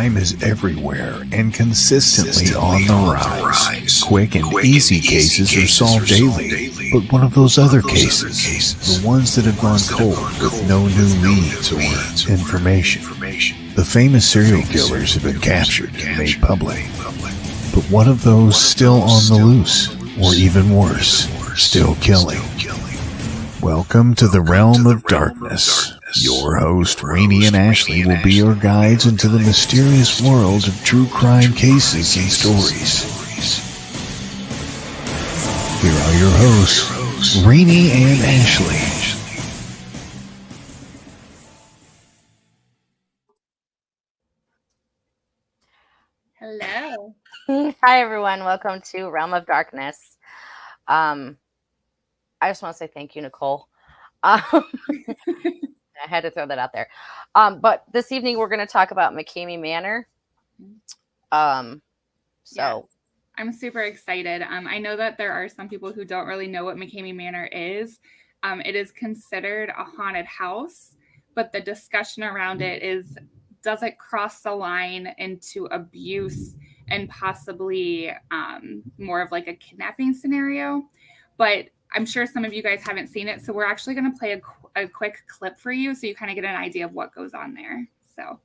Crime is everywhere and consistently on the rise. Quick and easy cases are solved daily, but what of those other cases? The ones that have gone cold with no new leads or information. The famous serial killers have been captured and made public. But what of those still on the loose? Or even worse, still killing? Welcome to the Realm of Darkness. Your host, Reeni and Ashley, will be your guides into the mysterious world of true crime cases and stories. Here are your hosts, Reeni and Ashley. Hello. Hi, everyone. Welcome to Realm of Darkness. I just want to say thank you, Nicole. I had to throw that out there. But this evening, we're going to talk about McKamey Manor. I'm super excited. I know that there are some people who don't really know what McKamey Manor is. It is considered a haunted house, but the discussion around it is, does it cross the line into abuse and possibly more of like a kidnapping scenario? But I'm sure some of you guys haven't seen it, so we're actually going to play a quick clip for you so you kind of get an idea of what goes on there. So.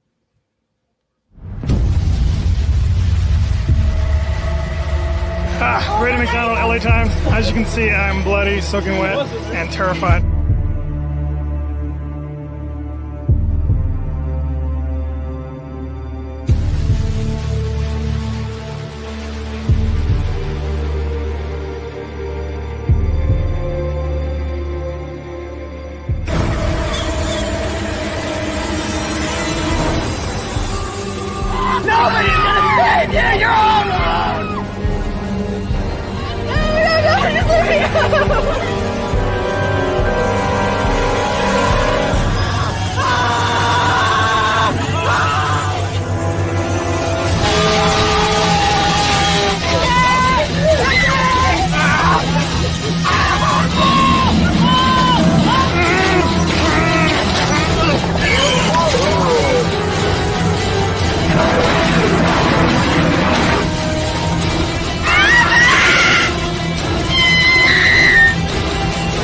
Reeni McDonald, LA Times. As you can see, I'm bloody, soaking wet, and terrified. Nobody's gonna save you! You're all alone! No, just leave me alone!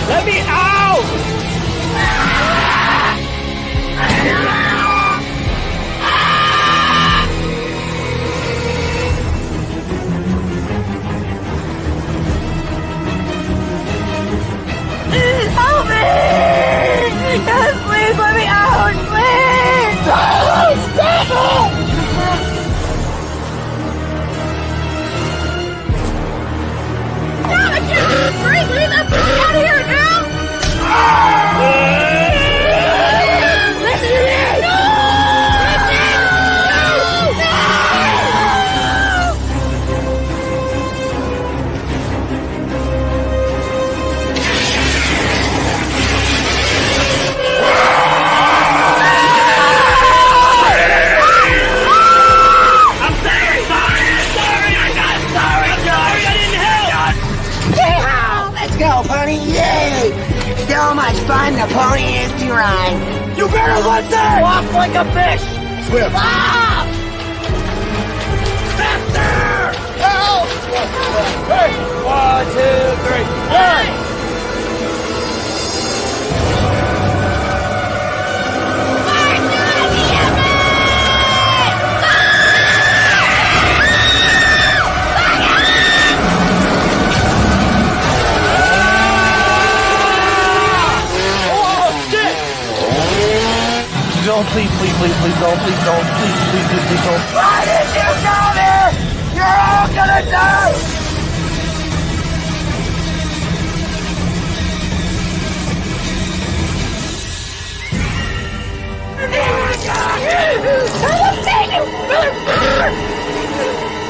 Let me out! Help me! Yes, please let me out! Please! Stop it! No, I can't breathe! Leave that bitch out of here now! Listen to me! No! I'm sorry! I didn't help! Let's go, pony! Yay! So much fun the pony is to ride. You better listen! Walk like a fish! Swift. Stop! Faster! Help! Hey! 1, 2, 3. Hey! Don't, please don't. Why did you come here? You're all gonna die!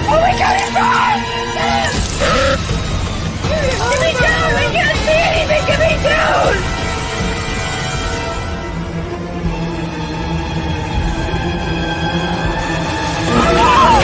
Oh, we got it wrong! Get me down! We can't see anything! Get me down! Oh!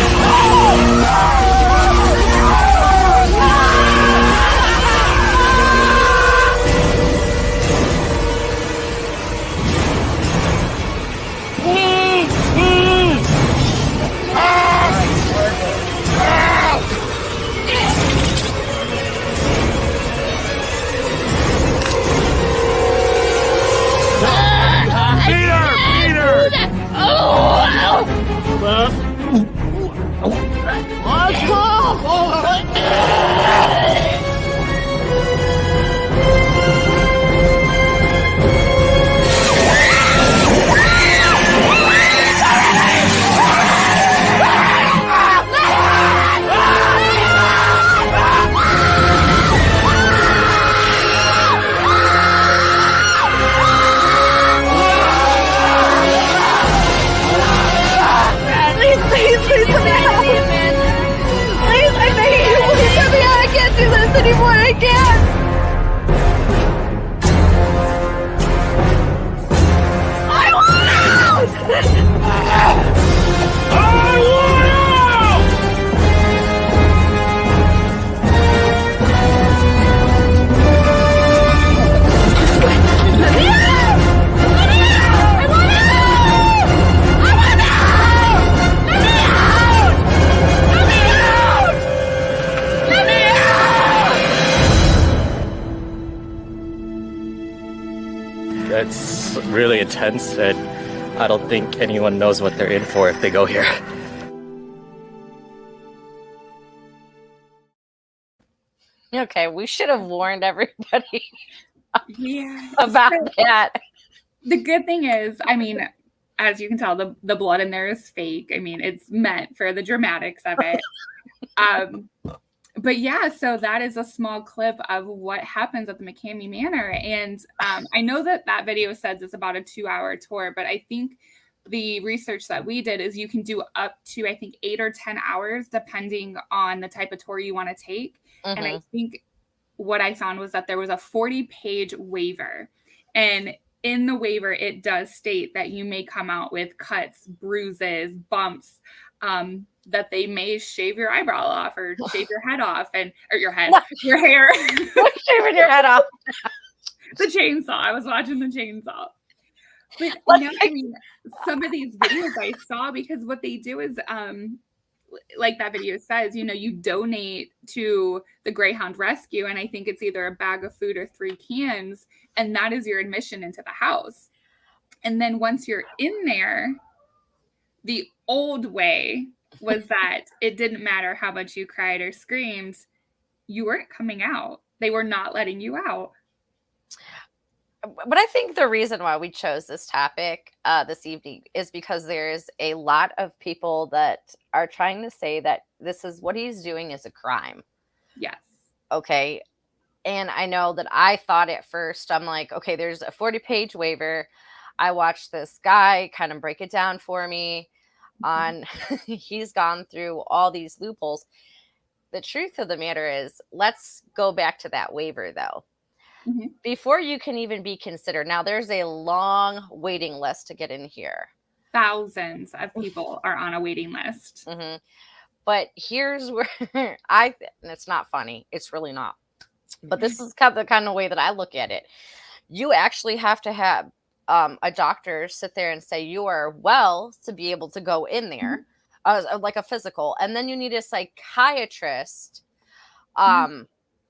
anymore. I can't. I want out! I want out! Let me out! Let me out! I want out! I want out! Let me out! Let me out! Let me out! It's really intense, and I don't think anyone knows what they're in for if they go here. Okay, we should have warned everybody Yeah. about that. The good thing is, I mean, as you can tell, the blood in there is fake. I mean, it's meant for the dramatics of it. But yeah, so that is a small clip of what happens at the McKamey Manor. And I know that video says it's about a 2-hour tour, but I think the research that we did is you can do up to, I think, 8 or 10 hours, depending on the type of tour you want to take. Mm-hmm. And I think what I found was that there was a 40-page waiver. And in the waiver, it does state that you may come out with cuts, bruises, bumps, that they may shave your eyebrow off or shave your head off or your hair. Shaving your head off. The chainsaw. I was watching the chainsaw. But you know, I mean, some of these videos I saw, because what they do is, like that video says, you know, you donate to the Greyhound Rescue, and I think it's either a bag of food or 3 cans, and that is your admission into the house. And then once you're in there, the old way was that it didn't matter how much you cried or screamed, you weren't coming out. They were not letting you out. But I think the reason why we chose this topic this evening is because there's a lot of people that are trying to say that this is what he's doing is a crime. Yes. Okay. And I know that I thought at first, I'm like, okay, there's a 40-page waiver. I watched this guy kind of break it down for me on, he's gone through all these loopholes. The truth of the matter is, let's go back to that waiver though. Mm-hmm. Before you can even be considered. Now, there's a long waiting list to get in here. Thousands of people are on a waiting list. Mm-hmm. But here's where and it's not funny. It's really not. But this is kind of the kind of way that I look at it. You actually have to have a doctor sit there and say you are well to be able to go in there, like a physical. And then you need a psychiatrist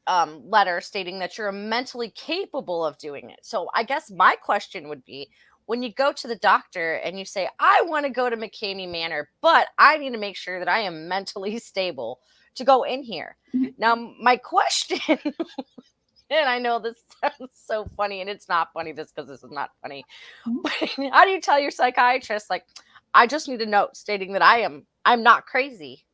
letter stating that you're mentally capable of doing it. So I guess my question would be, when you go to the doctor and you say, I want to go to McKamey Manor, but I need to make sure that I am mentally stable to go in here. Mm-hmm. Now, my question, and I know this sounds so funny, and it's not funny just because this is not funny, but how do you tell your psychiatrist, like, I just need a note stating that I'm not crazy?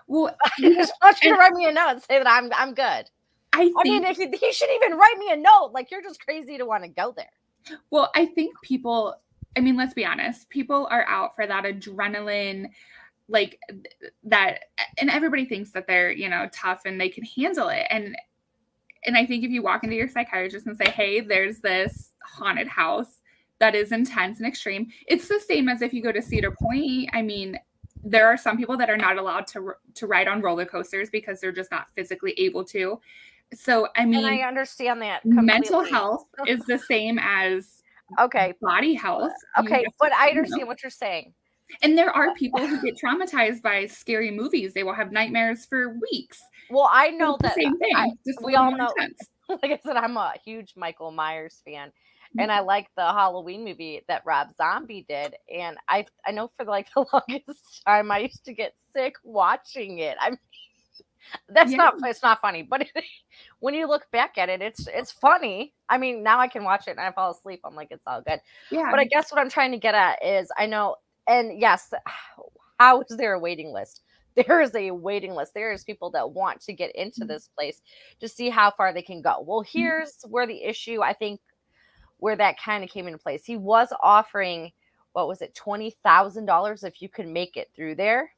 Well, I just want you to write me a note and say that I'm good. I mean, if he should even write me a note, like, you're just crazy to want to go there. Well, I think people, I mean, let's be honest, people are out for that adrenaline, like that, and everybody thinks that they're, you know, tough and they can handle it. And I think if you walk into your psychiatrist and say, hey, there's this haunted house that is intense and extreme, it's the same as if you go to Cedar Point. I mean, there are some people that are not allowed to ride on roller coasters because they're just not physically able to. So, I mean, and I understand that completely. Mental health is the same as body health. Okay, but I understand what you're saying. And there are people who get traumatized by scary movies. They will have nightmares for weeks. Well, I know that. Same thing. We all know. Like I said, I'm a huge Michael Myers fan. And I like the Halloween movie that Rob Zombie did. And I know for like the longest time I used to get sick watching it. I mean, it's not funny, but when you look back at it, it's funny. I mean, now I can watch it and I fall asleep. I'm like, it's all good. Yeah. But I guess what I'm trying to get at is, I know, and yes, how is there a waiting list? There is a waiting list. There is people that want to get into this place to see how far they can go. Well, here's where the issue, I think, where that kind of came into place. He was offering, what was it, $20,000 if you could make it through there.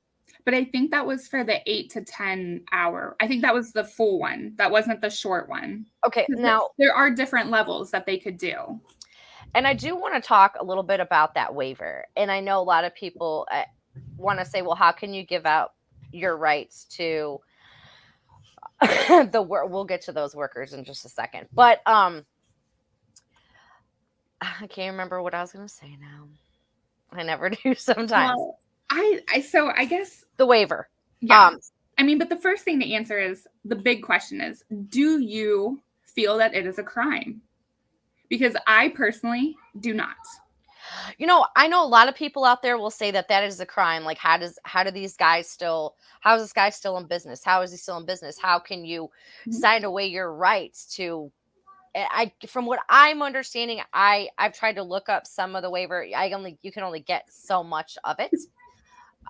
But I think that was for the 8 to 10 hour. I think that was the full one. That wasn't the short one. Okay, now there are different levels that they could do. And I do want to talk a little bit about that waiver. And I know a lot of people want to say, well, how can you give out your rights to we'll get to those workers in just a second. But I can't remember what I was going to say now. I never do sometimes. Well, I guess the waiver. Yeah. I mean, but the first thing to answer is the big question is, do you feel that it is a crime? Because I personally do not. You know, I know a lot of people out there will say that is a crime. Like, how is this guy still in business? How is he still in business? How can you sign away your rights to? From what I'm understanding, I've tried to look up some of the waiver. You can only get so much of it.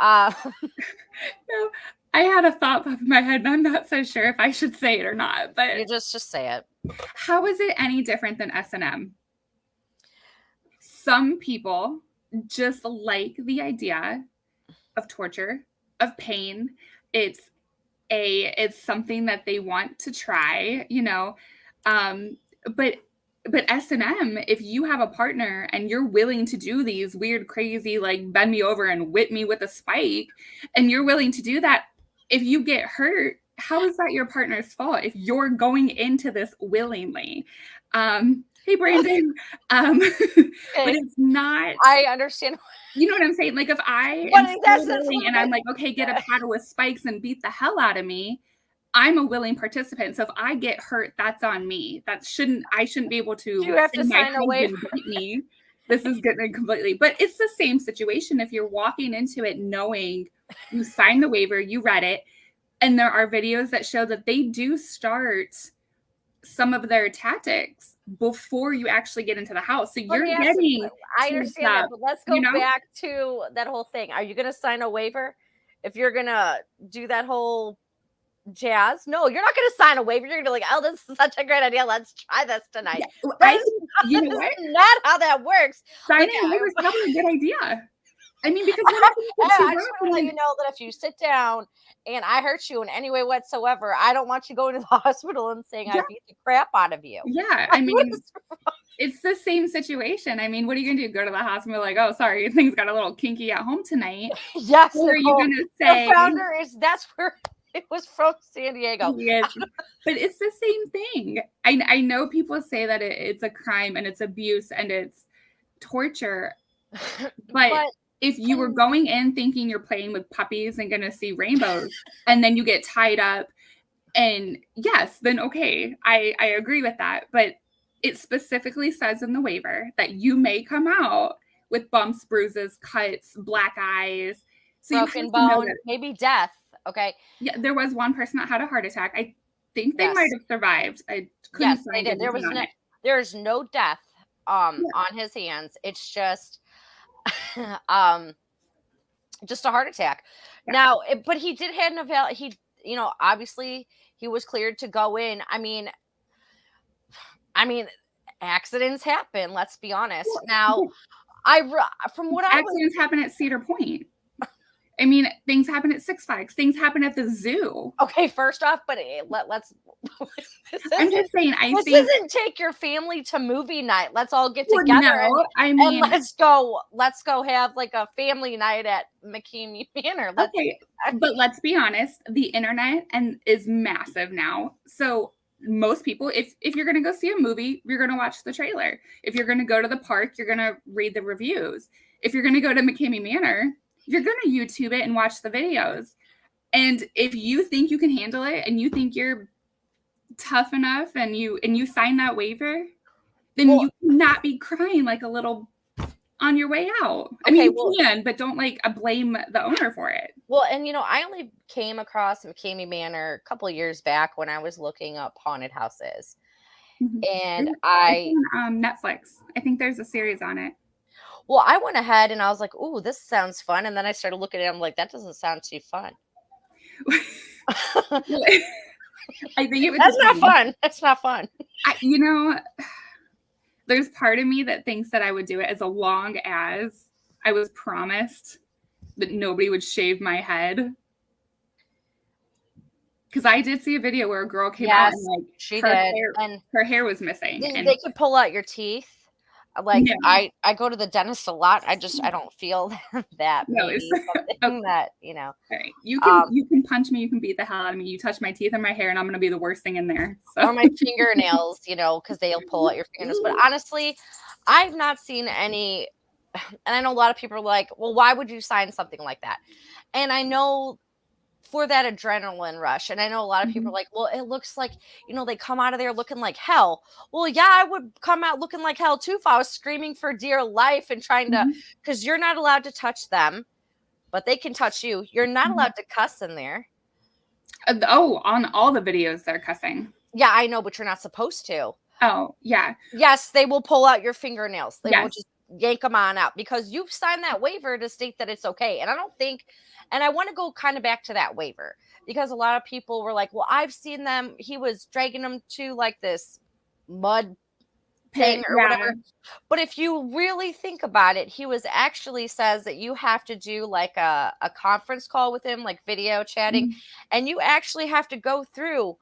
No, I had a thought pop in my head, and I'm not so sure if I should say it or not. But you just say it. How is it any different than S&M? Some people just like the idea of torture, of pain. It's something that they want to try, you know. But S&M, if you have a partner and you're willing to do these weird, crazy, like bend me over and whip me with a spike, and you're willing to do that, if you get hurt, how is that your partner's fault if you're going into this willingly? Hey, Brandon. But it's not. I understand. You know what I'm saying? Like, if I am willing and I'm like, okay, get a paddle with spikes and beat the hell out of me, I'm a willing participant. So if I get hurt, that's on me. I shouldn't be able to. You have to sign a waiver. Me. This is getting completely. But it's the same situation. If you're walking into it knowing you signed the waiver, you read it, and there are videos that show that they do start some of their tactics before you actually get into the house. So you're getting. I understand that, but let's go back to that whole thing. Are you going to sign a waiver if you're going to do that whole jazz? No, you're not going to sign a waiver. You're going to be like, oh, this is such a great idea. Let's try this tonight. Yeah, you know what? Not how that works. Signing a waiver is probably a good idea. I mean, because I just want to let you know that if you sit down and I hurt you in any way whatsoever, I don't want you going to the hospital and saying I beat the crap out of you. Yeah, I mean, it's the same situation. I mean, what are you going to do? Go to the hospital like, oh, sorry, things got a little kinky at home tonight. Yes. Or are you going to say? The founder that's where it was from, San Diego. Yes. But it's the same thing. I know people say that it's a crime and it's abuse and it's torture, but if you were going in thinking you're playing with puppies and going to see rainbows, and then you get tied up, and yes, then okay, I agree with that. But it specifically says in the waiver that you may come out with bumps, bruises, cuts, black eyes, broken bone, maybe death. Okay. Yeah, there was one person that had a heart attack. I think they might have survived. I couldn't find it. There's no death on his hands. It's just just a heart attack. Yeah. Now, but he did have obviously he was cleared to go in. I mean, accidents happen. Let's be honest. Now, accidents happen at Cedar Point. I mean, things happen at Six Flags. Things happen at the zoo. Okay, first off, but let's. I'm just saying. This isn't take your family to movie night. Let's all get together. And let's go have like a family night at McKamey Manor. But let's be honest. The internet is massive now. So most people, if you're going to go see a movie, you're going to watch the trailer. If you're going to go to the park, you're going to read the reviews. If you're going to go to McKamey Manor, you're going to YouTube it and watch the videos. And if you think you can handle it and you think you're tough enough and you sign that waiver, then you cannot be crying like a little on your way out. I mean, you can, but don't blame the owner for it. Well, and I only came across McKamey Manor a couple of years back when I was looking up haunted houses. And Netflix. I think there's a series on it. Well, I went ahead and I was like, "Ooh, this sounds fun." And then I started looking at it. I'm like, "That doesn't sound too fun." I think it was. That's not fun. That's not fun. There's part of me that thinks that I would do it as long as I was promised that nobody would shave my head. Because I did see a video where a girl came out and like she did, and her hair was missing. They could pull out your teeth. Like I go to the dentist a lot. I don't feel that maybe something that, you know. All right. You can punch me, you can beat the hell out of me. You touch my teeth or my hair and I'm gonna be the worst thing in there. So. Or my fingernails, you know, because they'll pull out your fingernails. But honestly, I've not seen any, and I know a lot of people are like, well, why would you sign something like that? And I know for that adrenaline rush. And I know a lot of people are like, well, it looks like, you know, they come out of there looking like hell. Well, yeah, I would come out looking like hell too if I was screaming for dear life and trying to, because you're not allowed to touch them, but they can touch you. You're not allowed to cuss in there. On all the videos they're cussing. Yeah, I know, but you're not supposed to. Oh, yeah. Yes, they will pull out your fingernails. They will just yank them on out because you've signed that waiver to state that it's okay. And I don't think, and I want to go kind of back to that waiver because a lot of people were like, well, I've seen them. He was dragging them to like this mud thing or whatever. But if you really think about it, he was actually says that you have to do like a conference call with him, like video chatting, and you actually have to go through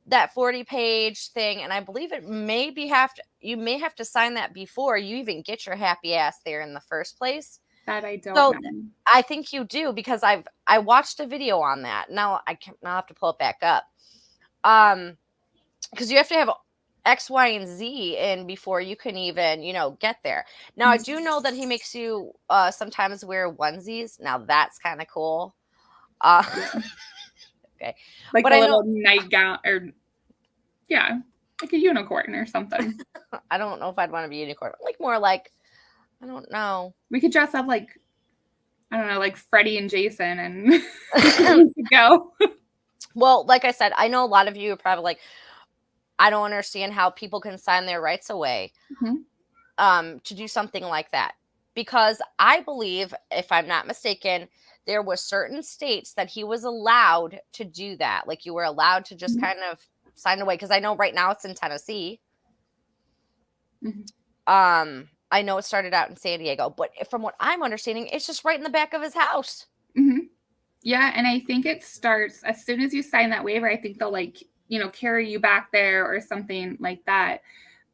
that 40-page thing. And I believe it you may have to sign that before you even get your happy ass there in the first place. That I don't know. I think you do because I watched a video on that. Now I'll have to pull it back up. Because you have to have X, Y, and Z in before you can even, you know, get there. Now I do know that he makes you sometimes wear onesies. Now that's kind of cool. Okay. Like a little nightgown or like a unicorn or something. I don't know if I'd want to be a unicorn. Like more like, I don't know. We could dress up like, I don't know, like Freddie and Jason and go. Well, like I said, I know a lot of you are probably like, I don't understand how people can sign their rights away to do something like that. Because I believe, if I'm not mistaken, there were certain states that he was allowed to do that. Like you were allowed to just kind of sign away. Because I know right now it's in Tennessee. I know it started out in San Diego, but from what I'm understanding, it's just right in the back of his house. Yeah, and I think it starts as soon as you sign that waiver. I think they'll like, you know, carry you back there or something like that.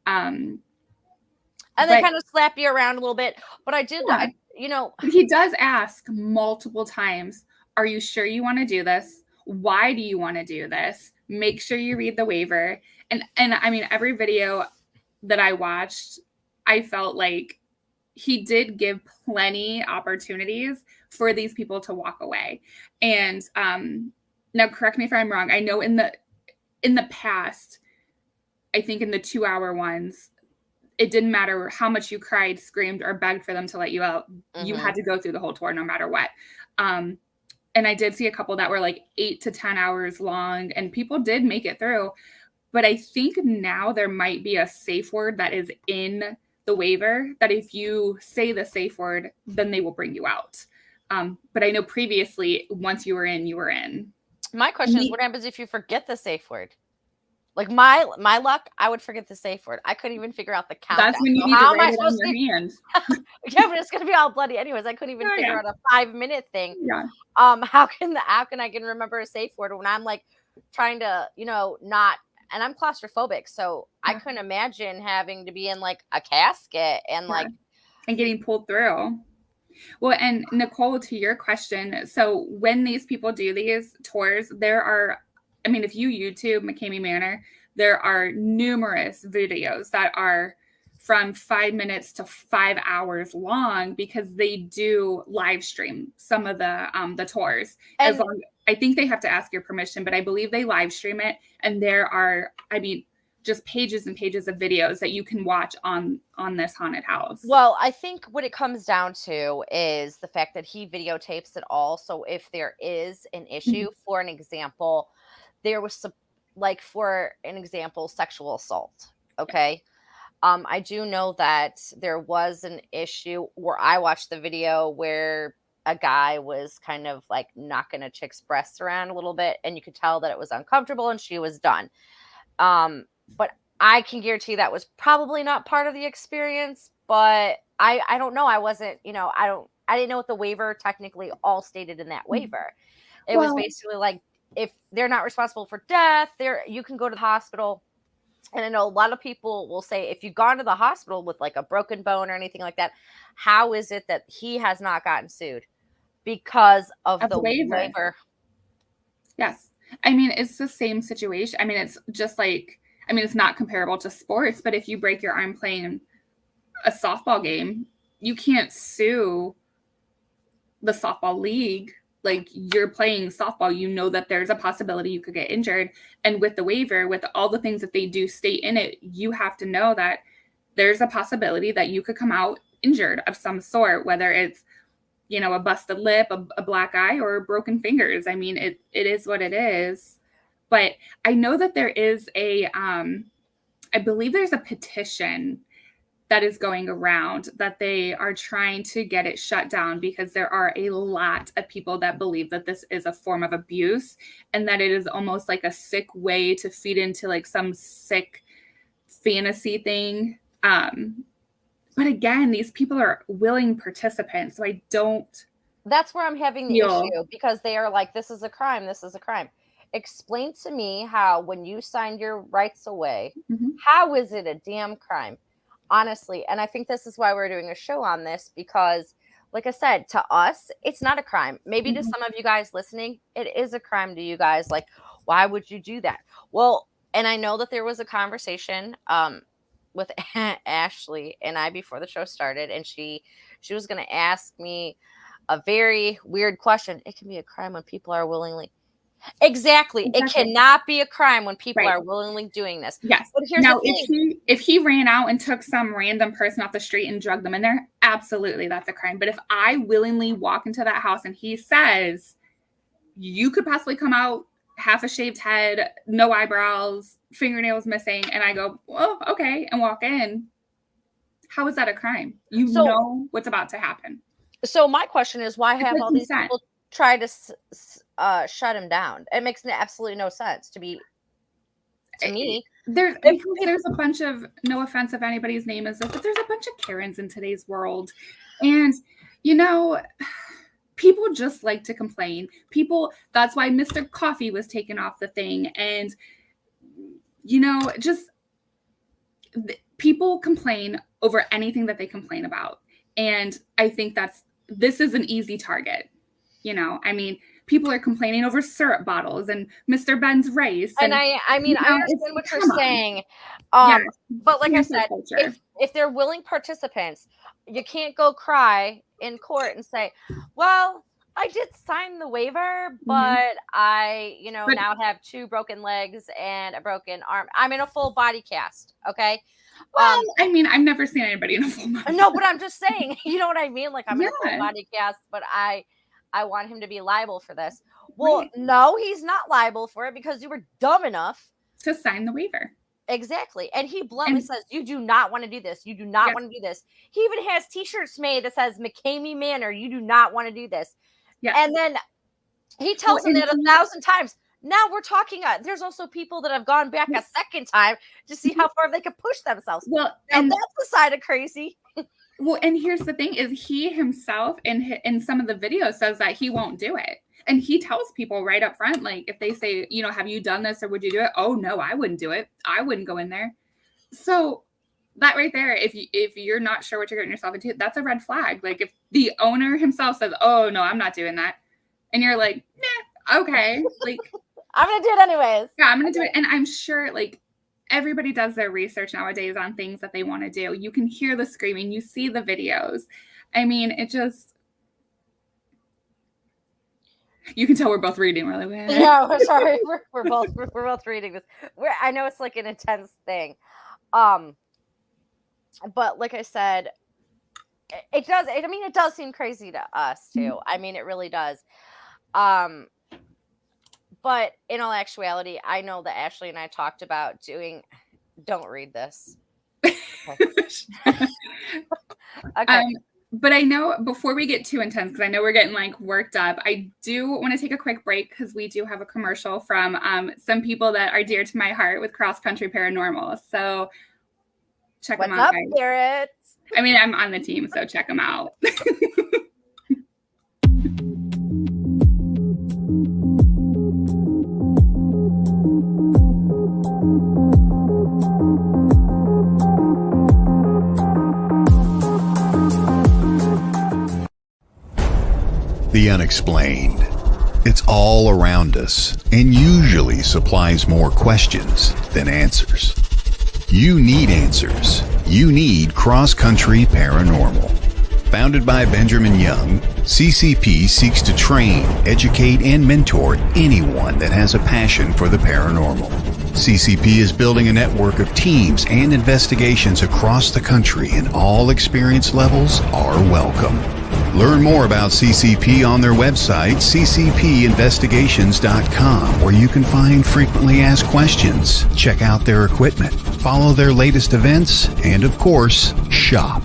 And they kind of slap you around a little bit. But he does ask multiple times, are you sure you want to do this? Why do you want to do this? Make sure you read the waiver. And I mean, every video that I watched, I felt like he did give plenty opportunities for these people to walk away. And now correct me if I'm wrong. I know in the past, I think in the 2-hour ones, it didn't matter how much you cried, screamed, or begged for them to let you out. You had to go through the whole tour no matter what. And I did see a couple that were like 8 to 10 hours long, and people did make it through. But I think now there might be a safe word that is in the waiver that if you say the safe word, then they will bring you out. But I know previously, once you were in, you were in. My question is, what happens if you forget the safe word? Like my luck, I would forget the safe word. I couldn't even figure out the countdown. That's when you need to write it on your hand. Yeah, but it's gonna be all bloody anyways. I couldn't even figure out a 5-minute thing. Yeah. How can I can remember a safe word when I'm like trying to, you know, not, and I'm claustrophobic, so I couldn't imagine having to be in like a casket and like and getting pulled through. Well, and Nicole, to your question, so when these people do these tours, there are, I mean, if you YouTube McKamey Manor, there are numerous videos that are from 5 minutes to 5 hours long because they do live stream some of the tours. And as long, I think they have to ask your permission, but I believe they live stream it. And there are, I mean, just pages and pages of videos that you can watch on this haunted house. Well, I think what it comes down to is the fact that he videotapes it all. So if there is an issue, for an example, there was some, like for an example, sexual assault. Okay. I do know that there was an issue where I watched the video where a guy was kind of like knocking a chick's breasts around a little bit, and you could tell that it was uncomfortable and she was done. But I can guarantee that was probably not part of the experience, but I don't know. I wasn't, you know, I didn't know what the waiver technically all stated in that waiver. It was basically like, if they're not responsible for death, you can go to the hospital. And I know a lot of people will say, if you've gone to the hospital with like a broken bone or anything like that, how is it that he has not gotten sued? Because of the waiver. Yes. I mean, it's the same situation. I mean, it's just like, I mean, it's not comparable to sports, but if you break your arm playing a softball game, you can't sue the softball league. Like, you're playing softball, you know that there's a possibility you could get injured. And with the waiver, with all the things that they do state in it, you have to know that there's a possibility that you could come out injured of some sort, whether it's, you know, a busted lip, a black eye, or broken fingers. I mean, it is what it is. But I know that there is I believe there's a petition that is going around that they are trying to get it shut down, because there are a lot of people that believe that this is a form of abuse and that it is almost like a sick way to feed into like some sick fantasy thing. But again, these people are willing participants. So I don't. That's where I'm having the issue, because they are like, this is a crime. This is a crime. Explain to me how, when you signed your rights away, how is it a damn crime? Honestly. And I think this is why we're doing a show on this, because like I said, to us, it's not a crime. Maybe to some of you guys listening, it is a crime to you guys. Like, why would you do that? Well, and I know that there was a conversation with Ashley and I before the show started, and she was going to ask me a very weird question. It can be a crime when people are willingly. Exactly. It cannot be a crime when people are willingly doing this. Yes. But here's now, the thing. if he ran out and took some random person off the street and drugged them in there, absolutely, that's a crime. But if I willingly walk into that house and he says, you could possibly come out half a shaved head, no eyebrows, fingernails missing, and I go, well, okay, and walk in, how is that a crime? You know what's about to happen. So my question is, why have all these people try to shut him down? It makes absolutely no sense to me. There's a bunch of, no offense if anybody's name is this, but there's a bunch of Karens in today's world. And, you know, people just like to complain. That's why Mr. Coffee was taken off the thing. And, you know, just people complain over anything that they complain about. And I think this is an easy target. You know, I mean, people are complaining over syrup bottles and Mr. Ben's rice. And I mean, I understand what you're saying. But like I said, if they're willing participants, you can't go cry in court and say, well, I did sign the waiver, but I, now have 2 broken legs and a broken arm. I'm in a full body cast. Okay. Well, I mean, I've never seen anybody in a full body. No, but I'm just saying, you know what I mean? Like, I'm in a full body cast, but I want him to be liable for this. Well, no, he's not liable for it, because you were dumb enough to sign the waiver. Exactly. And he bluntly says, you do not want to do this. You do not want to do this. He even has t-shirts made that says McKamey Manor. You do not want to do this. Yes. And then he tells him that 1,000 times. Now we're talking, there's also people that have gone back a second time to see how far they can push themselves. Well, and that's the side of crazy. Well, and here's the thing is he himself in some of the videos says that he won't do it. And he tells people right up front, like, if they say, have you done this or would you do it? Oh, no, I wouldn't do it. I wouldn't go in there. So that right there, if you're not sure what you're getting yourself into, that's a red flag. Like, if the owner himself says, oh, no, I'm not doing that. And you're like, nah, okay. Like, I'm going to do it anyways. Yeah, I'm going to do it. And I'm sure, like, everybody does their research nowadays on things that they want to do. You can hear the screaming. You see the videos. I mean, it just... You can tell we're both reading. We're like, yeah, we're sorry. We're both reading this. I know it's like an intense thing. But like I said, it does. I mean, it does seem crazy to us too. I mean, it really does. But in all actuality, I know that Ashley and I talked about doing. Don't read this. Okay. But I know before we get too intense, because I know we're getting like worked up, I do want to take a quick break because we do have a commercial from some people that are dear to my heart with Cross Country Paranormal. So check them out. What's up, Garrett? I mean, I'm on the team, so check them out. The unexplained. It's all around us and usually supplies more questions than answers. You need answers. You need Cross Country Paranormal. Founded by Benjamin Young, CCP seeks to train, educate, and mentor anyone that has a passion for the paranormal. CCP is building a network of teams and investigations across the country, and all experience levels are welcome. Learn more about CCP on their website, ccpinvestigations.com, where you can find frequently asked questions, check out their equipment, follow their latest events, and of course, shop.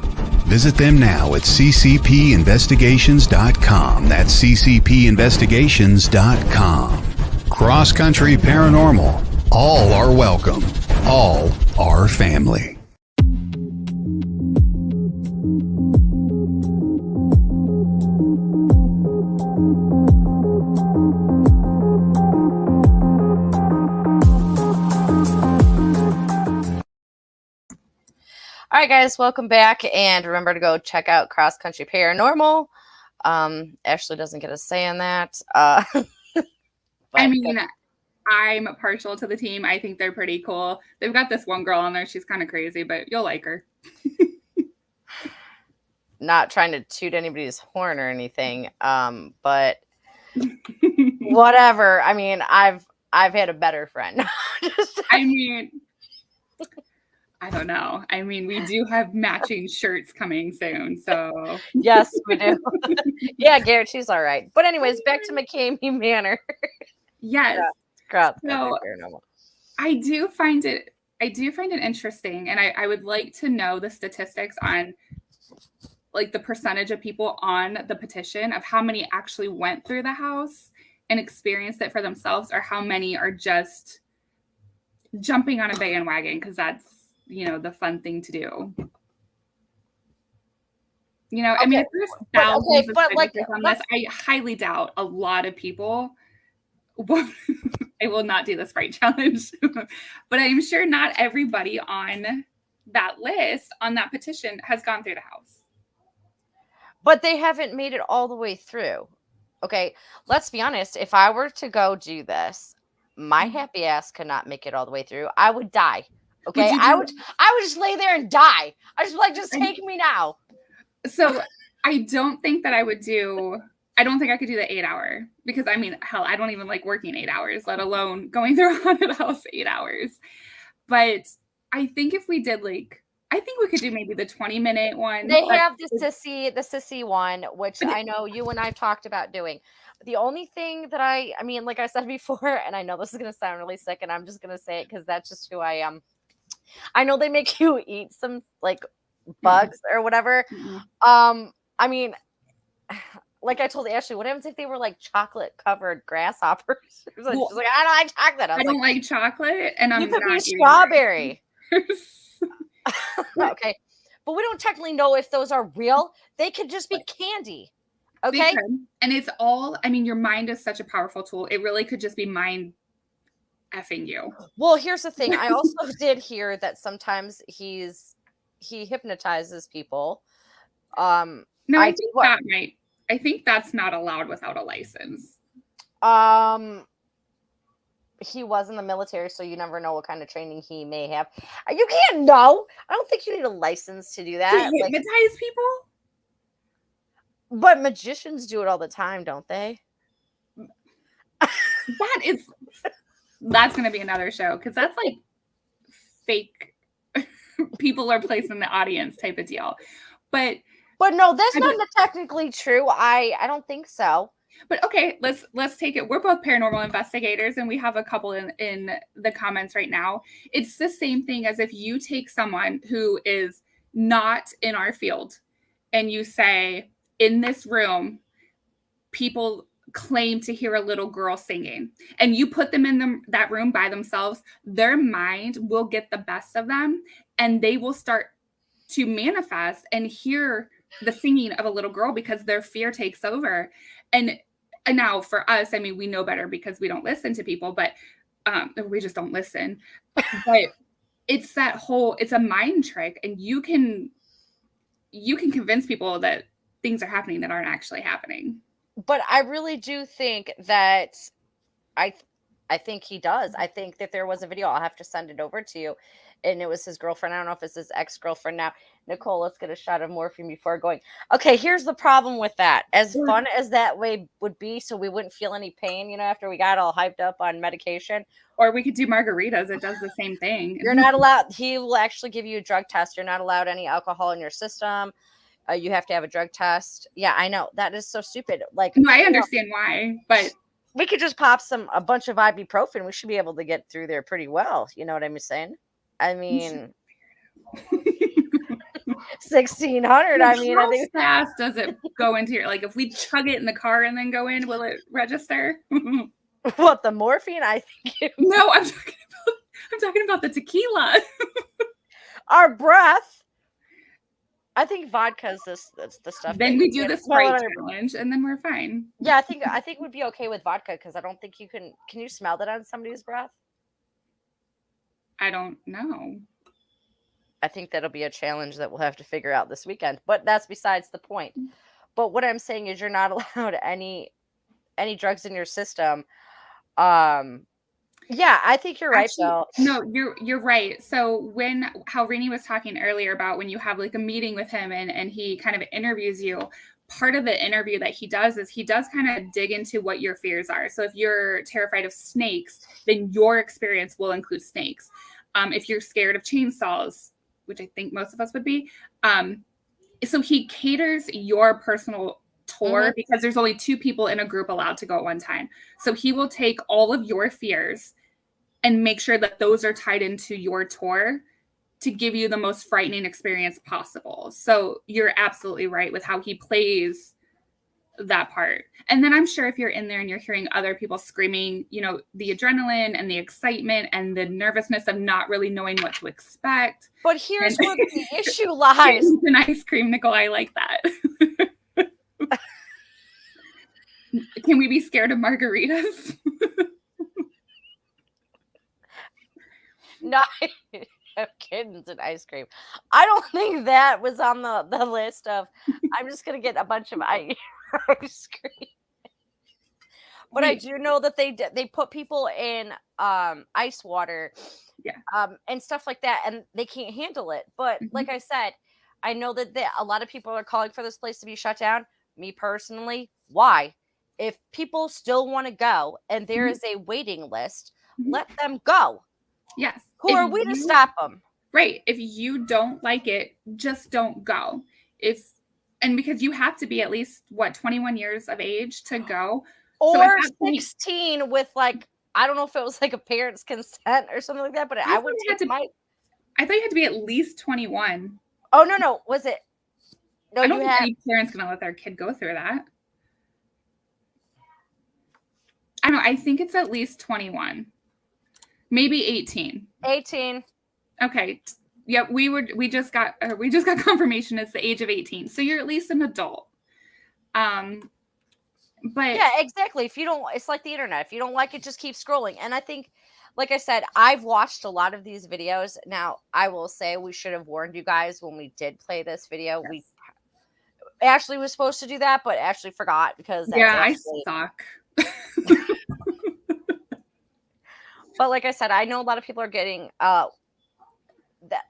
Visit them now at ccpinvestigations.com. That's ccpinvestigations.com. Cross Country Paranormal. All are welcome. All are family. All right, guys, welcome back, and remember to go check out Cross Country Paranormal. Ashley doesn't get a say in that. I mean, I'm partial to the team. I think they're pretty cool. They've got this one girl on there. She's kind of crazy, but you'll like her. Not trying to toot anybody's horn or anything, but whatever. I mean, I've had a better friend. I don't know. I mean, we do have matching shirts coming soon, so. Yes, we do. Yeah, Garrett, she's all right. But anyways, back to McKamey Manor. Yes. Yeah. So, I do find it interesting, and I would like to know the statistics on like the percentage of people on the petition of how many actually went through the house and experienced it for themselves, or how many are just jumping on a bandwagon because that's, you know, the fun thing to do. You know, I mean, if there's thousands of signatures on this, I highly doubt a lot of people I will not do the Sprite challenge, but I'm sure not everybody on that list, on that petition, has gone through the house. But they haven't made it all the way through. Okay, let's be honest. If I were to go do this, my happy ass could not make it all the way through. I would die. Okay, I would just lay there and die. I just like, just take me now. So I don't think that I would do. I don't think I could do the 8 hour, because I mean, hell, I don't even like working 8 hours, let alone going through a haunted house 8 hours. But I think if we did I think we could do maybe the 20-minute one. They have the sissy one, which I know you and I talked about doing. The only thing that I mean, like I said before, and I know this is going to sound really sick, and I'm just going to say it because that's just who I am. I know they make you eat some like bugs or whatever. I mean, like I told Ashley, what happens if they were like chocolate covered grasshoppers? She's like, I don't like chocolate. I don't like chocolate, and you could be strawberry. Okay, but we don't technically know if those are real. They could just be candy. Okay, and it's all. I mean, your mind is such a powerful tool. It really could just be mind effing you. Well, here's the thing. I also did hear that sometimes he hypnotizes people. No, I think that's not allowed without a license. He was in the military, so you never know what kind of training he may have. You can't know. I don't think you need a license to do that. To hypnotize people? But magicians do it all the time, don't they? That's going to be another show, because that's like fake people are placed in the audience type of deal. But no, that's not technically true. I don't think so. But okay, let's take it. We're both paranormal investigators, and we have a couple in the comments right now. It's the same thing as if you take someone who is not in our field and you say, in this room, people claim to hear a little girl singing, and you put them in that room by themselves, their mind will get the best of them, and they will start to manifest and hear the singing of a little girl because their fear takes over. And now for us, I mean, we know better because we don't listen to people, but we just don't listen. But it's a mind trick, and you can convince people that things are happening that aren't actually happening. But I really do think that I think he does. I think that there was a video. I'll have to send it over to you. And it was his girlfriend. I don't know if it's his ex-girlfriend now. Nicole, let's get a shot of morphine before going. Okay, here's the problem with that. As fun as that way would be, so we wouldn't feel any pain, you know, after we got all hyped up on medication. Or we could do margaritas. It does the same thing. You're not allowed. He will actually give you a drug test. You're not allowed any alcohol in your system. You have to have a drug test. Yeah, I know. That is so stupid. Like, no, I understand why, but we could just pop a bunch of ibuprofen. We should be able to get through there pretty well. You know what I'm saying? I mean, 1,600. I mean, how fast does it go into your, like, if we chug it in the car and then go in, will it register? What, the morphine? I think. No, I'm talking about the tequila. Our breath. I think vodka is the stuff. Then we do the Sprite challenge, and then we're fine. Yeah, I think we'd be okay with vodka because I don't think you can. Can you smell that on somebody's breath? I don't know. I think that'll be a challenge that we'll have to figure out this weekend. But that's besides the point. But what I'm saying is, you're not allowed any drugs in your system. Yeah, I think you're right, though. No, you're right. So how Reeni was talking earlier about when you have like a meeting with him and he kind of interviews you, part of the interview that he does is he does kind of dig into what your fears are. So if you're terrified of snakes, then your experience will include snakes. If you're scared of chainsaws, which I think most of us would be, so he caters your personal tour because there's only 2 people in a group allowed to go at one time. So he will take all of your fears and make sure that those are tied into your tour to give you the most frightening experience possible. So you're absolutely right with how he plays that part. And then I'm sure if you're in there and you're hearing other people screaming, you know, the adrenaline and the excitement and the nervousness of not really knowing what to expect. But here's where the issue lies. An ice cream, Nicole, I like that. Can we be scared of margaritas? No, kittens and ice cream. I don't think that was on the list of, I'm just going to get a bunch of ice cream. But I do know that they put people in ice water and stuff like that, and they can't handle it. But like I said, I know that a lot of people are calling for this place to be shut down. Me personally, why? If people still want to go and there is a waiting list, let them go. Yes. Who are we to stop them? Right. If you don't like it, just don't go. Because you have to be at least 21 years of age to go. Or 16 with like, I don't know if it was like a parent's consent or something like that, but I would take I thought you had to be at least 21. Oh, no. Was it? No, I don't think any parent's going to let their kid go through that. I don't know. I think it's at least 21. Maybe 18. 18. Okay. Yep. We just got confirmation it's the age of 18. So you're at least an adult. But yeah, exactly. If you don't, it's like the internet. If you don't like it, just keep scrolling. And I think, like I said, I've watched a lot of these videos. Now, I will say we should have warned you guys when we did play this video. Yes. Ashley was supposed to do that, but Ashley forgot because I suck. But like I said, I know a lot of people are getting that.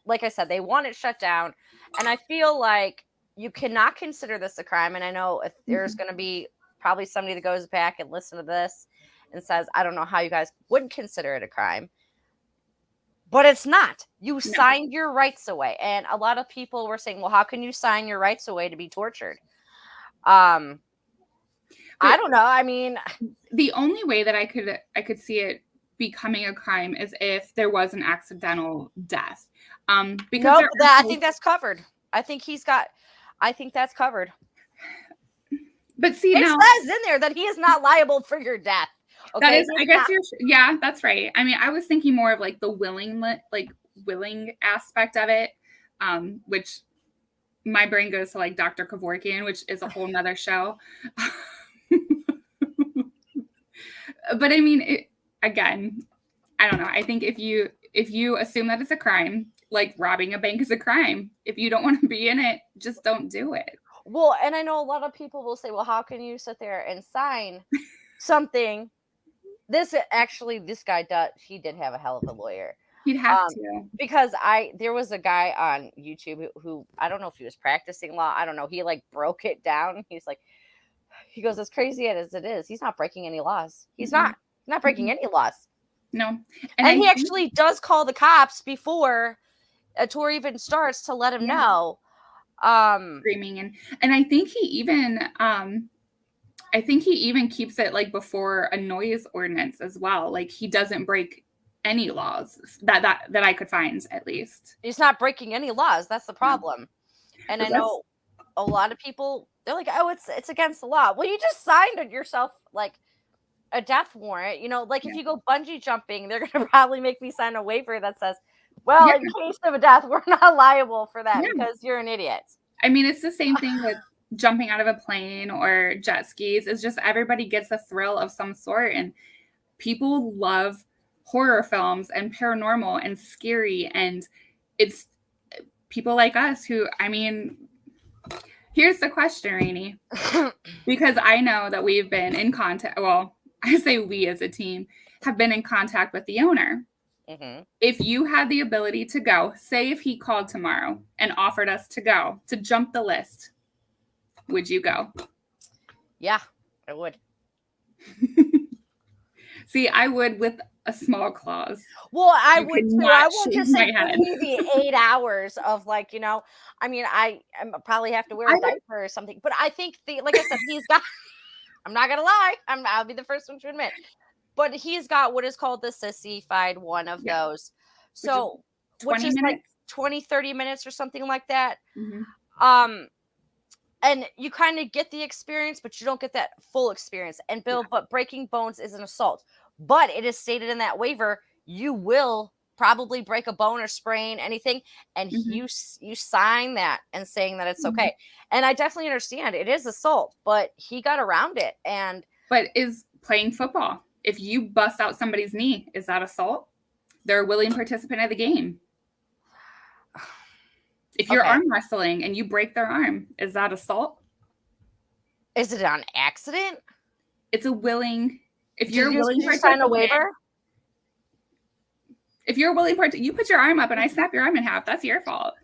Like I said, they want it shut down, and I feel like you cannot consider this a crime. And I know if there's going to be probably somebody that goes back and listen to this and says, I don't know how you guys would consider it a crime, but it's not. You signed your rights away, and a lot of people were saying, well, how can you sign your rights away to be tortured? I don't know. I mean, the only way that I could see it becoming a crime is if there was an accidental death. Because I think that's covered. I think that's covered. But see, it says in there that he is not liable for your death. Okay? That is, I guess that's right. I mean, I was thinking more of like the willing aspect of it, which my brain goes to like Dr. Kevorkian, which is a whole nother show. But I mean, again, I don't know. I think if if you assume that it's a crime, like robbing a bank is a crime, if you don't want to be in it, just don't do it. Well, and I know a lot of people will say, well, how can you sit there and sign something? This guy he did have a hell of a lawyer. He'd have to. Because there was a guy on YouTube who I don't know if he was practicing law. I don't know. He like broke it down. He goes, as crazy as it is, he's not breaking any laws. He's not breaking any laws. No. And he actually does call the cops before a tour even starts to let him know. Screaming and I think he even keeps it like before a noise ordinance as well. Like he doesn't break any laws that I could find, at least. He's not breaking any laws. That's the problem. And I know a lot of people, they're like, oh, it's against the law. Well, you just signed it yourself, like a death warrant. You know, like if you go bungee jumping, they're going to probably make me sign a waiver that says, well, in case of a death, we're not liable for that because you're an idiot. I mean, it's the same thing with jumping out of a plane or jet skis. It's just everybody gets a thrill of some sort. And people love horror films and paranormal and scary. And it's people like us who, I mean, here's the question, Reenie. Because I know that we've been in contact. Well, I say we as a team have been in contact with the owner. Mm-hmm. If you had the ability to go, say if he called tomorrow and offered us to go, to jump the list, would you go? Yeah, I would. See, I would with a small clause. Well, I would too. I won't just say maybe 8 hours of like, you know, I mean, I probably have to wear a diaper or something, but I think like I said, he's got, I'm not going to lie. I'll be the first one to admit. But he's got what is called the sissy-fied one of those. So, which is like 20, 30 minutes or something like that. Mm-hmm. And you kind of get the experience, but you don't get that full experience. And Bill, but breaking bones is an assault. But it is stated in that waiver, you will probably break a bone or sprain anything. And you sign that and saying that it's okay. And I definitely understand it is assault, but he got around it. But is playing football, if you bust out somebody's knee, is that assault? They're a willing participant of the game. If you're arm wrestling and you break their arm, is that assault? Is it an accident? It's a willing. If you're willing to sign a waiver. If you're willing you put your arm up and I snap your arm in half, that's your fault.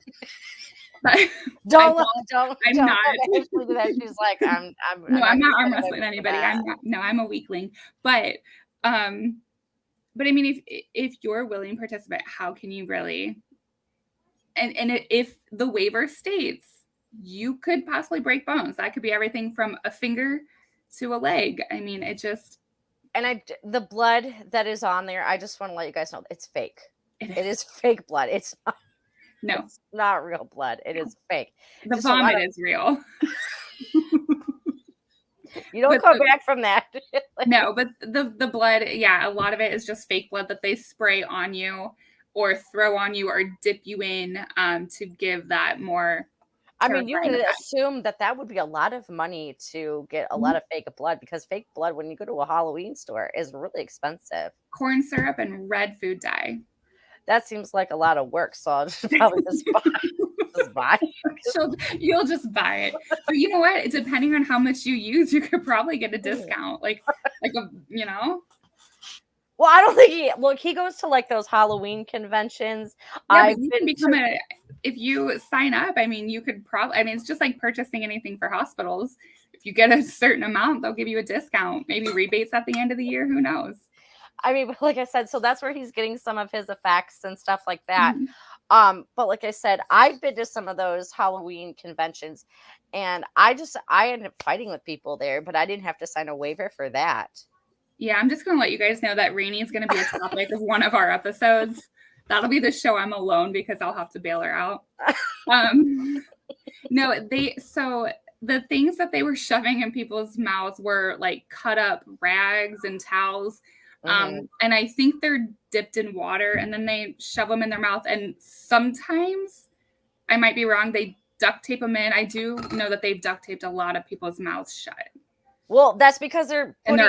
Don't. I'm not. She's like, I'm not arm wrestling anybody. I'm a weakling. But I mean, if you're a willing participant, how can you really? And if the waiver states you could possibly break bones, that could be everything from a finger to a leg. I mean, it just. And the blood that is on there, I just want to let you guys know it's fake. It is fake blood. It's not. No, it's not real blood. It is fake. The vomit is real. You don't come back from that. No, but the blood, a lot of it is just fake blood that they spray on you or throw on you or dip you in to give that more. I mean, you would assume that would be a lot of money to get a lot of fake blood, because fake blood, when you go to a Halloween store, is really expensive. Corn syrup and red food dye. That seems like a lot of work, so I'll just probably just buy. You'll just buy it. But you know what? Depending on how much you use, you could probably get a discount. Like you know. Well, I don't think he goes to like those Halloween conventions. Yeah, if you sign up, I mean, you could probably, I mean, it's just like purchasing anything for hospitals. If you get a certain amount, they'll give you a discount, maybe rebates at the end of the year. Who knows? I mean, like I said, so that's where he's getting some of his effects and stuff like that. Mm-hmm. But like I said, I've been to some of those Halloween conventions, and I ended up fighting with people there, but I didn't have to sign a waiver for that. Yeah, I'm just going to let you guys know that Reenie is going to be a topic of one of our episodes. That'll be the show I'm alone, because I'll have to bail her out. No, so the things that they were shoving in people's mouths were like cut up rags and towels. And I think they're dipped in water and then they shove them in their mouth. And sometimes, I might be wrong, they duct tape them in. I do know that they've duct taped a lot of people's mouths shut. Well, that's because they're putting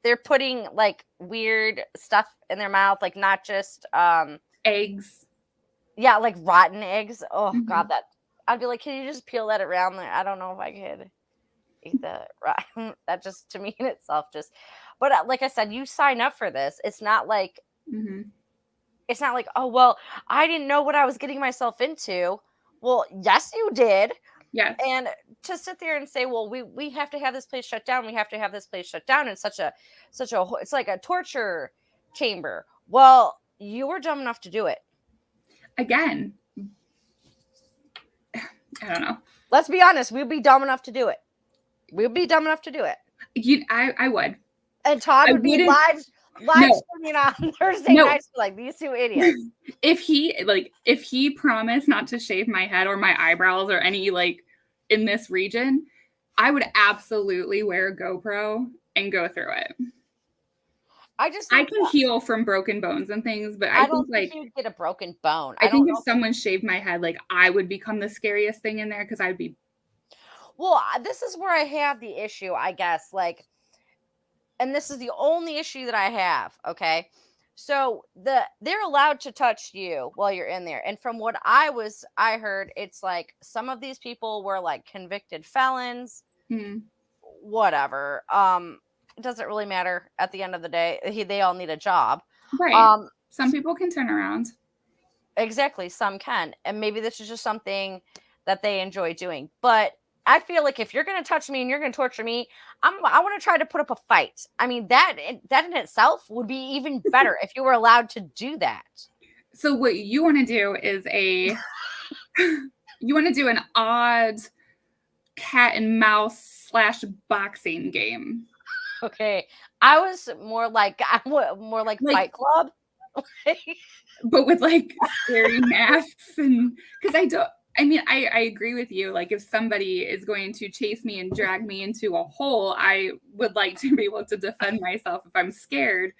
they're putting like weird stuff in their mouth, like not just eggs. Yeah, like rotten eggs. Oh God, that I'd be like, can you just peel that around? I don't know if I could eat that. That just to me in itself just. But like I said, you sign up for this. It's not like it's not like, oh well, I didn't know what I was getting myself into. Well, yes, you did. Yes. And to sit there and say, well, we have to have this place shut down. We have to have this place shut down. It's such a it's like a torture chamber. Well, you were dumb enough to do it. Again, I don't know. Let's be honest. We'd be dumb enough to do it. We'd be dumb enough to do it. I would. And Todd would be live streaming on Thursday nights like these two idiots. If he promised not to shave my head or my eyebrows or any like in this region, I would absolutely wear a GoPro and go through it. I can heal from broken bones and things, but I don't think you'd get a broken bone. I think if someone shaved my head, like I would become the scariest thing in there because I'd be. Well, this is where I have the issue, I guess. Like, and this is the only issue that I have. Okay, so they're allowed to touch you while you're in there, and from what I heard, it's like some of these people were like convicted felons. Whatever. It doesn't really matter at the end of the day. They all need a job. Right. Some people can turn around. Exactly. Some can. And maybe this is just something that they enjoy doing. But I feel like if you're going to touch me and you're going to torture me, I want to try to put up a fight. I mean, that in itself would be even better if you were allowed to do that. So what you want to do is you want to do an odd cat and mouse / boxing game. Okay, I was more like Fight Club, but with like scary masks and because I agree with you. Like if somebody is going to chase me and drag me into a hole, I would like to be able to defend myself if I'm scared.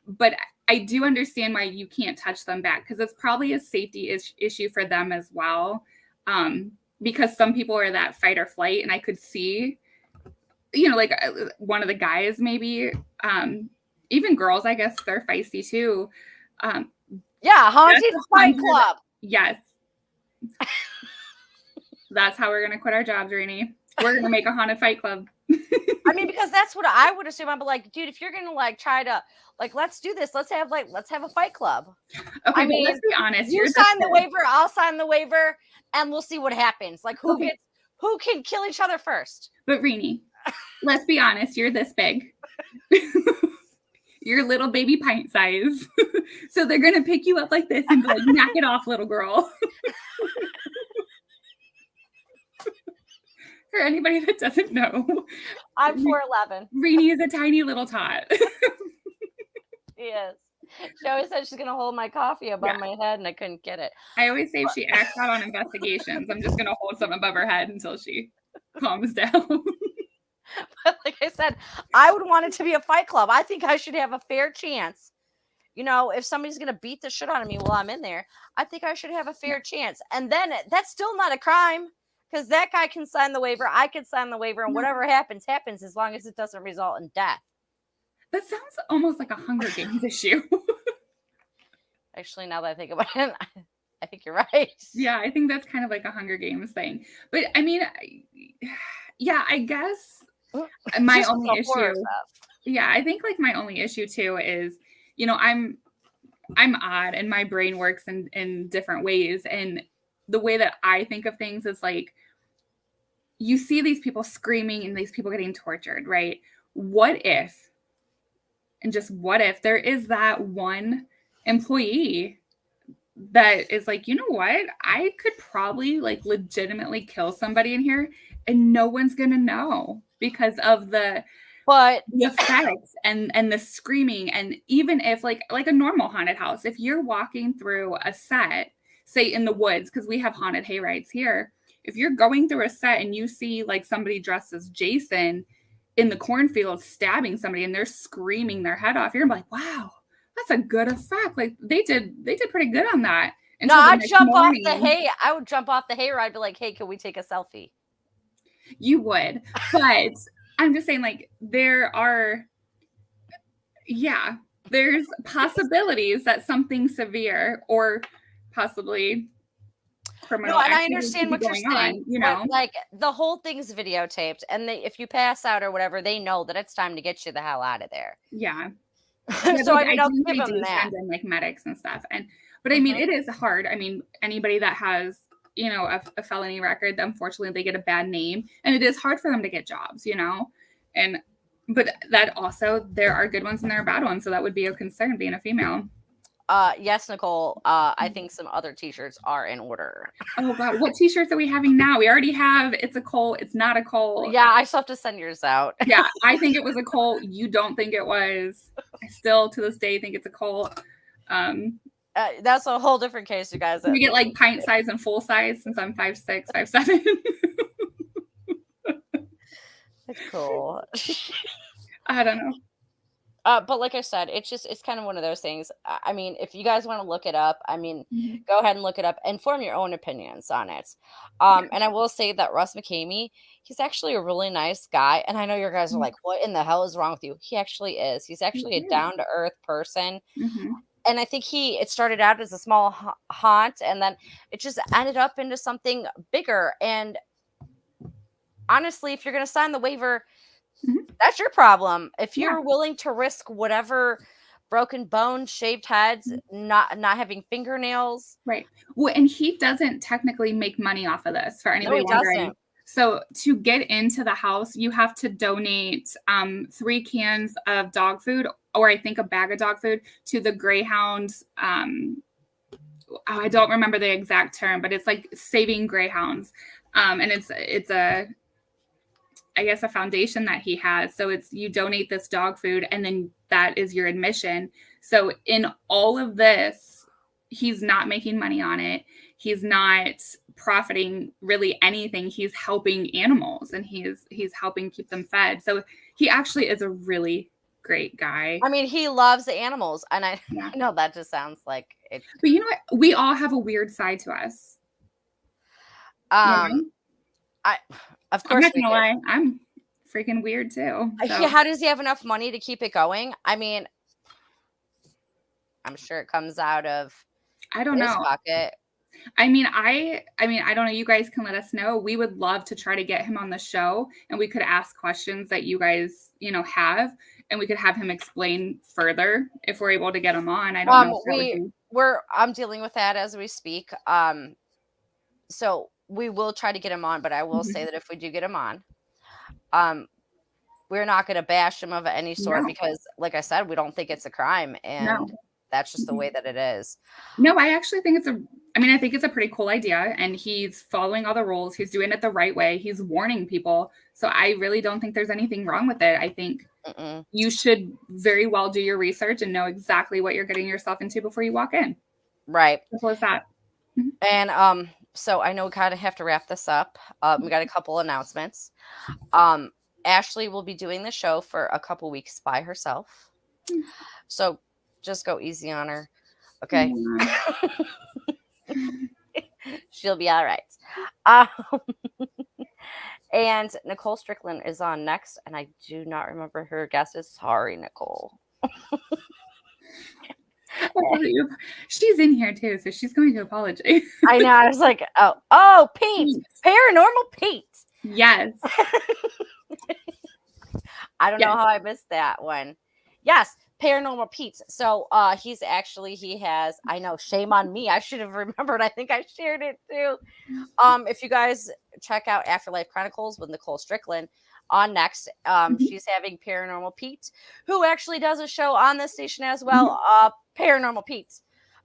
But I do understand why you can't touch them back because it's probably a safety issue for them as well. Because some people are that fight or flight, and I could see. Like one of the guys, maybe, even girls, I guess they're feisty too. Haunted Fight Club. Yes. That's how we're going to quit our jobs, Reenie. We're going to make a haunted fight club. I mean, because that's what I would assume. I'd be like, dude, if you're going to like try to like, let's do this. Let's have a fight club. Okay, well, let's be honest. You sign the waiver. I'll sign the waiver and we'll see what happens. Like who can kill each other first. But Reenie, let's be honest, you're this big. You're little baby pint size. So they're going to pick you up like this and be like, knock it off, little girl. For anybody that doesn't know. I'm 4'11". Reenie is a tiny little tot. Yes. She always said she's going to hold my coffee above my head and I couldn't get it. I always say if she acts out on investigations, I'm just going to hold something above her head until she calms down. But like I said, I would want it to be a fight club. I think I should have a fair chance. If somebody's going to beat the shit out of me while I'm in there, I think I should have a fair chance. And then that's still not a crime because that guy can sign the waiver. I can sign the waiver and whatever happens as long as it doesn't result in death. That sounds almost like a Hunger Games issue. Actually, now that I think about it, I think you're right. Yeah, I think that's kind of like a Hunger Games thing. But I mean, yeah, I guess my only issue. Yeah, I think like my only issue too is, I'm odd and my brain works in different ways. And the way that I think of things is like, you see these people screaming and these people getting tortured, right? What if there is that one employee that is like, you know what? I could probably like legitimately kill somebody in here and no one's going to know because of the effects and the screaming. And even if like a normal haunted house, if you're walking through a set, say in the woods, because we have haunted hayrides here, if you're going through a set and you see like somebody dressed as Jason in the cornfield stabbing somebody and they're screaming their head off, you're like, wow, that's a good effect. Like they did pretty good on that. No, I'd jump off the hay. I would jump off the hayride, be like, hey, can we take a selfie? You would, but I'm just saying, like, there are Yeah, there's possibilities that something severe or possibly criminal No, and I activity understand could be what you're going saying, on, you but know? like the whole thing's videotaped, and if you pass out or whatever, they know that it's time to get you the hell out of there. Yeah. Yeah, So I I mean, I'll think give they them do that. send in, like, medics and stuff, but I mean, Mhm. it is hard. I mean, anybody that has, a felony record, unfortunately, they get a bad name, and it is hard for them to get jobs, And but that also there are good ones and there are bad ones, so that would be a concern being a female. Yes, Nicole. I think some other t-shirts are in order. Oh god, what t-shirts are we having now? We already have "It's a Cole, it's not a Cole." Yeah, I still have to send yours out. Yeah, I think it was a Cole. You don't think it was. I still to this day think it's a Cole. That's a whole different case, you guys. We get like pint size and full size since I'm 5'6", 5'7". It's cool. I don't know. But like I said, it's kind of one of those things. I mean, if you guys want to look it up, I mean, go ahead and look it up and form your own opinions on it. And I will say that Russ McKamey, he's actually a really nice guy. And I know your guys are like, what in the hell is wrong with you? He actually is. He's actually a down to earth person. And I think it started out as a small haunt, and then it just ended up into something bigger. And honestly, if you're going to sign the waiver, that's your problem. If you're willing to risk whatever broken bones, shaved heads, not having fingernails. Right. Well, and he doesn't technically make money off of this, for anybody wondering. Doesn't. So to get into the house, you have to donate 3 cans of dog food, or I think a bag of dog food, to the Greyhounds. I don't remember the exact term, but it's like Saving Greyhounds. And it's a foundation that he has. So you donate this dog food and then that is your admission. So in all of this, he's not making money on it. He's not profiting really anything. He's helping animals and he's helping keep them fed. So he actually is a really great guy. I mean, he loves animals. And I know that just sounds like it. But you know what? We all have a weird side to us. Of course, I'm not gonna lie, I'm freaking weird too. So. How does he have enough money to keep it going? I mean, I'm sure it comes out of I don't know. Pocket. I mean, I don't know. You guys can let us know. We would love to try to get him on the show, and we could ask questions that you guys, have, and we could have him explain further if we're able to get him on. I don't know. I'm dealing with that as we speak. So we will try to get him on, but I will say that if we do get him on, we're not going to bash him of any sort because, like I said, we don't think it's a crime, and that's just the way that it is. No, I actually think I think it's a pretty cool idea, and he's following all the rules. He's doing it the right way. He's warning people. So I really don't think there's anything wrong with it. I think you should very well do your research and know exactly what you're getting yourself into before you walk in. Right. Simple as that. And so I know we kind of have to wrap this up. We got a couple announcements. Ashley will be doing the show for a couple weeks by herself. So just go easy on her. Okay. She'll be all right. And Nicole Strickland is on next, and I do not remember her guess is. Sorry, Nicole. She's in here too, so she's going to apologize. I know. I was like, oh, Pete, Paranormal Pete. Yes. I don't know how I missed that one. Yes, Paranormal Pete. So he has, I know, shame on me. I should have remembered. I think I shared it too. If you guys check out Afterlife Chronicles with Nicole Strickland on next, she's having Paranormal Pete, who actually does a show on this station as well. Paranormal Pete.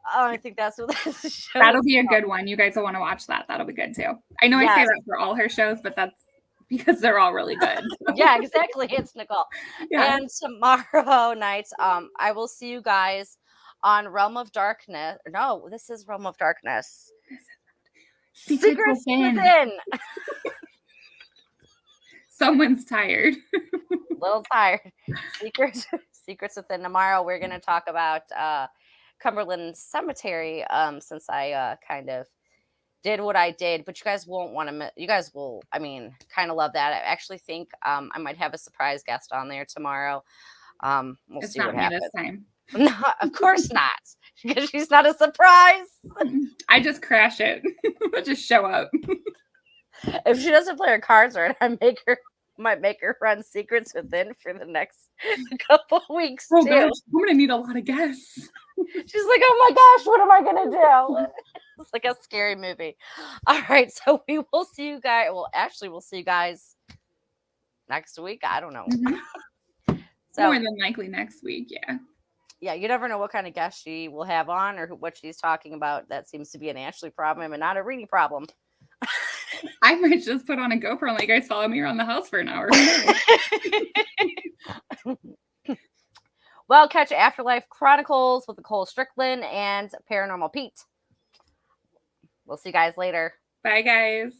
I think that's what this show That'll be a good one. You guys will want to watch that. That'll be good too. I know I say that for all her shows, but that's because they're all really good. Yeah, exactly. It's Nicole. Yeah. And tomorrow night, I will see you guys on Realm of Darkness. No, this is Realm of Darkness. Secrets Within. Someone's tired. A little tired. Secrets Within. Tomorrow we're going to talk about Cumberland Cemetery, since I kind of did what I did, but you guys won't want to. You guys will, kind of love that. I actually think I might have a surprise guest on there tomorrow. We'll it's see not what me happens. this time. No, of course not, because she's not a surprise. I just crash it. I just show up. If she doesn't play her cards right, might make her run Secrets Within for the next couple weeks Oh too. gosh, I'm gonna need a lot of guests. She's like, oh my gosh, what am I gonna do? It's like a scary movie. All right, so we will see you guys. Well, actually, we'll see you guys next week. I don't know. So more than likely next week, yeah. Yeah, you never know what kind of guest she will have on or what she's talking about. That seems to be an Ashley problem and not a Reenie problem. I might just put on a GoPro and let you guys follow me around the house for an hour. Well, catch Afterlife Chronicles with Nicole Strickland and Paranormal Pete. We'll see you guys later. Bye, guys.